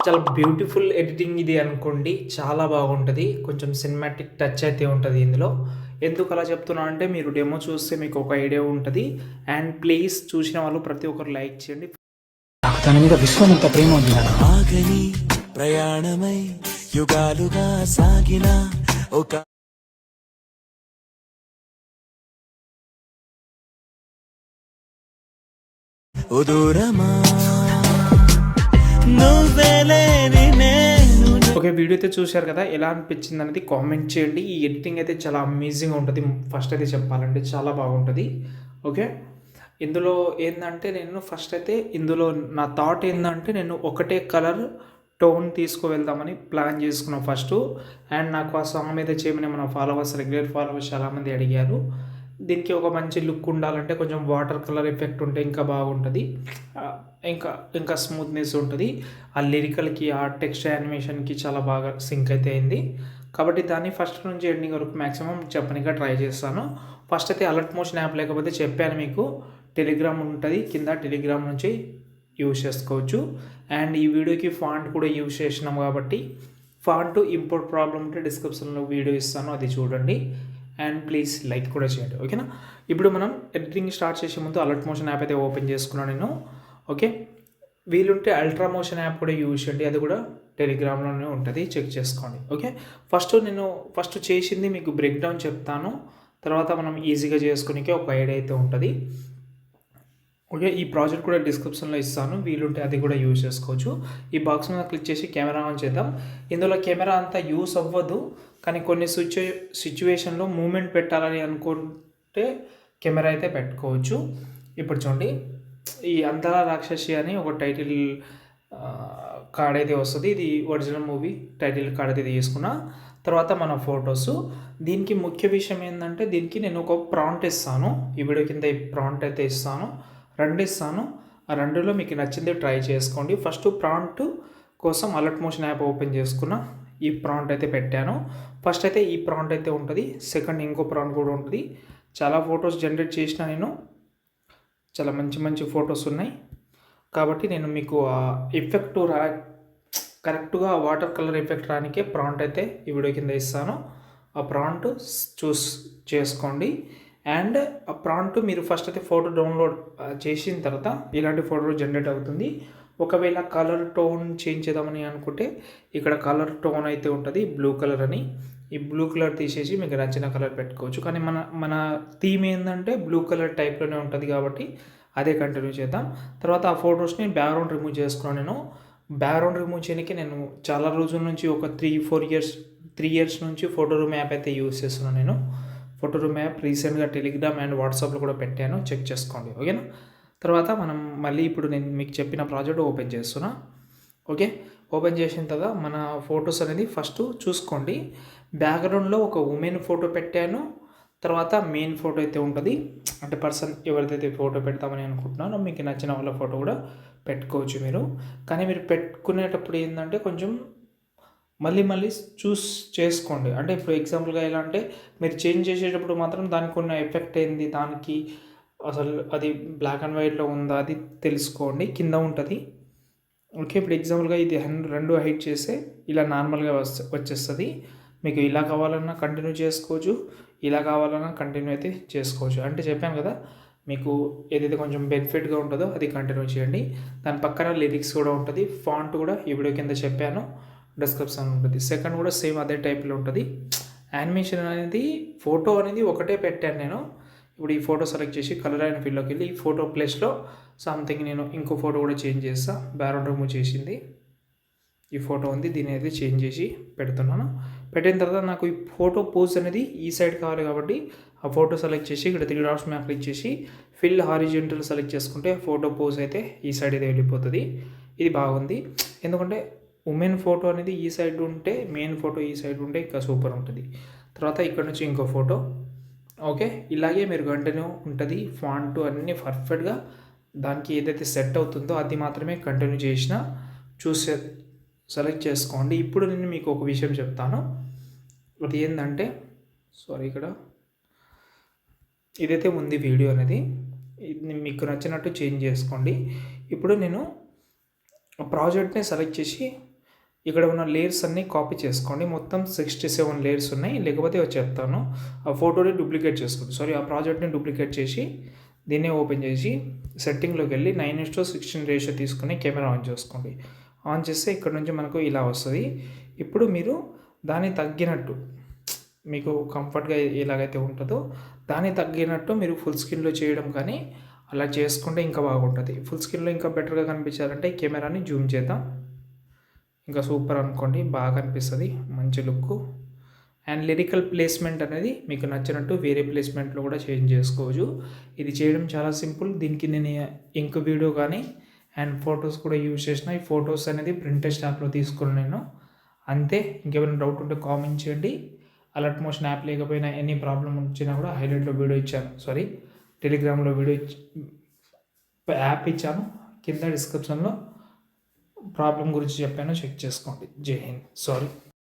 చాలా beautiful editing ఇది అనుకోండి. చాలా బాగుంటది. కొంచెం సినిమాటిక్ టచ్ అయితే ఉంటది ఇందులో. ఎందుకు అలా చెప్తున్నా అంటే మీరు డెమో చూస్తే మీకు ఒక ఐడియా ఉంటది. అండ్ ప్లీజ్ చూసిన వాళ్ళు ప్రతి ఒక్కరు లైక్ చేయండి. నాకు తన మీద విశ్వమంత ప్రేమ ఉంది నాన్న. ఆగని ప్రయాణమై యుగాలుగా సాగిన ఒక ఉదూరమా నువ్వేలేని నేను. ఓకే, వీడియో అయితే చూశారు కదా, ఎలా అనిపించింది అనేది కామెంట్ చేయండి. ఈ ఎడిటింగ్ అయితే చాలా అమేజింగ్గా ఉంటుంది. ఫస్ట్ అయితే చెప్పాలంటే చాలా బాగుంటుంది. ఓకే, ఇందులో ఏంటంటే నేను ఫస్ట్ అయితే ఇందులో నా థాట్ ఏంటంటే నేను ఒకటే కలర్ టోన్ తీసుకువెళ్దామని ప్లాన్ చేసుకున్నాను ఫస్ట్. అండ్ నాకు ఆ సాంగ్ మీద చేయమని మన ఫాలోవర్స్, రెగ్యులర్ ఫాలోవర్స్ చాలామంది అడిగారు. దీనికి ఒక మంచి లుక్ ఉండాలంటే కొంచెం వాటర్ కలర్ ఎఫెక్ట్ ఉంటే ఇంకా బాగుంటుంది. ఇంకా ఇంకా స్మూత్నెస్ ఉంటుంది. ఆ లిరికల్కి, ఆ టెక్స్ట్ యానిమేషన్కి చాలా బాగా సింక్ అయితే అయింది. కాబట్టి దాన్ని ఫస్ట్ నుంచి ఎండింగ్ వరకు మ్యాక్సిమం చెప్పనిగా ట్రై చేస్తాను. ఫస్ట్ అయితే అలర్ట్ మోషన్ యాప్ లేకపోతే చెప్పాను మీకు, టెలిగ్రామ్ ఉంటుంది కింద, టెలిగ్రామ్ నుంచి యూజ్ చేసుకోవచ్చు. అండ్ ఈ వీడియోకి ఫాంట్ కూడా యూజ్ చేసినాం కాబట్టి ఫాంట్ ఇంపోర్ట్ ప్రాబ్లం ఉంటే డిస్క్రిప్షన్లో వీడియో ఇస్తాను, అది చూడండి. అండ్ ప్లీజ్ లైక్ కూడా చేయండి. ఓకేనా, ఇప్పుడు మనం ఎడిటింగ్ స్టార్ట్ చేసే ముందు అలర్ట్ మోషన్ యాప్ అయితే ఓపెన్ చేసుకున్నాను నేను. ఓకే, వీలుంటే అల్ట్రా మోషన్ యాప్ కూడా యూజ్ చేయండి, అది కూడా టెలిగ్రామ్లోనే ఉంటుంది, చెక్ చేసుకోండి. ఓకే, ఫస్ట్ చేసింది మీకు బ్రేక్ డౌన్ చెప్తాను, తర్వాత మనం ఈజీగా చేసుకునే ఒక ఐడియా అయితే ఉంటుంది. ఓకే, ఈ ప్రాజెక్ట్ కూడా డిస్క్రిప్షన్లో ఇస్తాను, వీలుంటే అది కూడా యూజ్ చేసుకోవచ్చు. ఈ బాక్స్ మీద క్లిక్ చేసి కెమెరా ఆన్ చేద్దాం. ఇందులో కెమెరా అంతా యూస్ అవ్వదు, కానీ కొన్ని సిచ్యువేషన్లో మూమెంట్ పెట్టాలని అనుకుంటే కెమెరా అయితే పెట్టుకోవచ్చు. ఇప్పుడు చూడండి, ఈ అంతరా రాక్షసి అని ఒక టైటిల్ కార్డ్ అయితే వస్తుంది. ఇది ఒరిజినల్ మూవీ టైటిల్ కార్డ్ అయితే తీసుకున్నా. తర్వాత మన ఫొటోస్. దీనికి ముఖ్య విషయం ఏంటంటే దీనికి నేను ఒక ప్రాంప్ట్ ఇస్తాను, ఈ వీడియో కింద ఈ ప్రాంప్ట్ అయితే ఇస్తాను, 2 ఇస్తాను. ఆ 2లో మీకు నచ్చింది ట్రై చేసుకోండి. ఫస్ట్ ప్రాంప్ట్ కోసం అలర్ట్ మోషన్ యాప్ ఓపెన్ చేసుకున్న, ఈ ప్రాంప్ట్ అయితే పెట్టాను. ఫస్ట్ అయితే ఈ ప్రాంప్ట్ అయితే ఉంటుంది, సెకండ్ ఇంకో ప్రాంప్ట్ కూడా ఉంటుంది. చాలా ఫొటోస్ జనరేట్ చేసిన నేను, చాలా మంచి మంచి ఫొటోస్ ఉన్నాయి. కాబట్టి నేను మీకు ఆ ఎఫెక్ట్ కరెక్ట్గా వాటర్ కలర్ ఎఫెక్ట్ రానికే ప్రాంప్ట్ అయితే ఈ వీడియో కింద ఇస్తాను. ఆ ప్రాంప్ట్ చూస్ చేసుకోండి. అండ్ ఆ ప్రాంప్ట్ మీరు ఫస్ట్ అయితే ఫోటో డౌన్లోడ్ చేసిన తర్వాత ఇలాంటి ఫోటో జనరేట్ అవుతుంది. ఒకవేళ కలర్ టోన్ చేంజ్ చేద్దామని అనుకుంటే ఇక్కడ కలర్ టోన్ అయితే ఉంటుంది, బ్లూ కలర్ అని. ఈ బ్లూ కలర్ తీసేసి మీకు నచ్చిన కలర్ పెట్టుకోవచ్చు. కానీ మన థీమ్ ఏంటంటే బ్లూ కలర్ టైప్లోనే ఉంటుంది కాబట్టి అదే కంటిన్యూ చేద్దాం. తర్వాత ఆ ఫొటోస్ని బ్యాక్గ్రౌండ్ రిమూవ్ చేసుకున్నాను నేను. బ్యాక్గ్రౌండ్ రిమూవ్ చేయడానికి నేను చాలా రోజుల నుంచి ఒక 3 ఇయర్స్ నుంచి ఫోటో రూమ్ యాప్ అయితే యూజ్ చేస్తున్నాను నేను. ఫోటో రూమ్ యాప్ రీసెంట్గా టెలిగ్రామ్ అండ్ వాట్సాప్లో కూడా పెట్టాను, చెక్ చేసుకోండి. ఓకేనా, తర్వాత మనం మళ్ళీ ఇప్పుడు నేను మీకు చెప్పిన ప్రాజెక్ట్ ఓపెన్ చేస్తున్నా. ఓకే, ఓపెన్ చేసిన తర్వాత మన ఫొటోస్ అనేది ఫస్ట్ చూసుకోండి. బ్యాక్గ్రౌండ్లో ఒక ఉమెన్ ఫోటో పెట్టాను, తర్వాత మెయిన్ ఫోటో అయితే ఉంటుంది, అంటే పర్సన్ ఎవరిదైతే ఫోటో పెడతామని అనుకుంటున్నారో మీకు నచ్చిన వాళ్ళ ఫోటో కూడా పెట్టుకోవచ్చు మీరు. కానీ మీరు పెట్టుకునేటప్పుడు ఏంటంటే కొంచెం మళ్ళీ చూస్ చేసుకోండి. అంటే ఇప్పుడు ఎగ్జాంపుల్గా ఎలా అంటే మీరు చేంజ్ చేసేటప్పుడు మాత్రం దానికి ఉన్న ఎఫెక్ట్ ఏంది, దానికి అసలు అది బ్లాక్ అండ్ వైట్లో ఉందా అది తెలుసుకోండి, కింద ఉంటుంది. ఓకే, ఇప్పుడు ఎగ్జాంపుల్గా ఇది 2 హైట్ చేస్తే ఇలా నార్మల్గా వచ్చేస్తుంది. మీకు ఇలా కావాలన్నా కంటిన్యూ చేసుకోవచ్చు, ఇలా కావాలన్నా కంటిన్యూ అయితే చేసుకోవచ్చు. అంటే చెప్పాను కదా, మీకు ఏదైతే కొంచెం బెనిఫిట్గా ఉంటుందో అది కంటిన్యూ చేయండి. దాని పక్కన లిరిక్స్ కూడా ఉంటుంది, ఫాంట్ కూడా ఈ వీడియో కింద చెప్పాను, డిస్క్రిప్షన్ ఉంటుంది. సెకండ్ కూడా సేమ్ అదే టైప్లో ఉంటుంది. యానిమేషన్ అనేది ఫోటో అనేది ఒకటే పెట్టాను నేను. ఇప్పుడు ఈ ఫోటో సెలెక్ట్ చేసి కలర్ అండ్ ఫీల్డ్లోకి వెళ్ళి ఈ ఫోటో ప్లేస్లో సంథింగ్ నేను ఇంకో ఫోటో కూడా చేంజ్ చేస్తాను. బ్యాక్గ్రౌండ్ రిమూవ్ చేసింది ఈ ఫోటో ఉంది, దీన్ని అయితే చేంజ్ చేసి పెడుతున్నాను. పెట్టిన తర్వాత నాకు ఈ ఫోటో పోజ్ అనేది ఈ సైడ్ కావాలి కాబట్టి ఆ ఫోటో సెలెక్ట్ చేసి ఇక్కడ 3 డాట్స్ మీద క్లిక్ చేసి ఫిల్ హారిజెంటల్ సెలెక్ట్ చేసుకుంటే ఫోటో పోజ్ అయితే ఈ సైడ్ అయితే వెళ్ళిపోతుంది. ఇది బాగుంది, ఎందుకంటే ఉమెన్ ఫోటో అనేది ఈ సైడ్ ఉంటే, మెయిన్ ఫోటో ఈ సైడ్ ఉంటే ఇంకా సూపర్ ఉంటుంది. తర్వాత ఇక్కడ నుంచి ఇంకో ఫోటో. ఓకే, ఇలాగే మీరు కంటిన్యూ ఉంటుంది. ఫాంట్ అన్నీ పర్ఫెక్ట్గా దానికి ఏదైతే సెట్ అవుతుందో అది మాత్రమే కంటిన్యూ చేసినా చూసే సెలెక్ట్ చేసుకోండి. ఇప్పుడు నేను మీకు ఒక విషయం చెప్తాను, అది ఏంటంటే ఇక్కడ ఇదైతే ఉంది వీడియో అనేది, ఇది మీకు నచ్చినట్టు చేంజ్ చేసుకోండి. ఇప్పుడు నేను ప్రాజెక్ట్ని సెలెక్ట్ చేసి ఇక్కడ ఉన్న లేయర్స్ అన్నీ కాపీ చేసుకోండి. మొత్తం 67 లేయర్స్ ఉన్నాయి. లేకపోతే చెప్తాను. ఆ ఫోటోని డూప్లికేట్ చేసుకోండి. సారీ, ఆ ప్రాజెక్ట్ని డూప్లికేట్ చేసి దీన్నే ఓపెన్ చేసి సెట్టింగ్లోకి వెళ్ళి 9:16 రేషియో తీసుకొని కెమెరా ఆన్ చేసుకోండి. ఆన్ చేస్తే ఇక్కడ నుంచి మనకు ఇలా వస్తుంది. ఇప్పుడు మీరు దానికి తగ్గినట్టు మీకు కంఫర్ట్గా ఎలాగైతే ఉంటుందో దానికి తగ్గినట్టు మీరు ఫుల్ స్క్రీన్లో చేయడం కానీ అలా చేసుకుంటే ఇంకా బాగుంటుంది. ఫుల్ స్క్రీన్లో ఇంకా బెటర్గా కనిపించాలంటే కెమెరాని జూమ్ చేద్దాం. ఇంకా సూపర్ అనుకోండి, బాగా అనిపిస్తుంది, మంచి లుక్. అండ్ లిరికల్ ప్లేస్మెంట్ అనేది మీకు నచ్చినట్టు వేరే ప్లేస్మెంట్లో కూడా చేంజ్ చేసుకోవచ్చు. ఇది చేయడం చాలా సింపుల్. దీనికి నేను ఇంక్ వీడియో కానీ అండ్ ఫొటోస్ కూడా యూజ్ చేసిన. ఈ ఫొటోస్ అనేది ప్రింటెస్ట్ యాప్లో తీసుకున్నాను నేను. అంతే. ఇంకేమైనా డౌట్ ఉంటే కామెంట్ చేయండి. అలర్ట్ మోషన్ యాప్ లేకపోయినా ఎనీ ప్రాబ్లం వచ్చినా కూడా హైలైట్లో వీడియో ఇచ్చాను. సారీ, టెలిగ్రామ్లో వీడియో యాప్ ఇచ్చాను. కింద డిస్క్రిప్షన్లో ప్రాబ్లం గురించి చెప్పాను, చెక్ చేసుకోండి. జై హింద్. సారీ.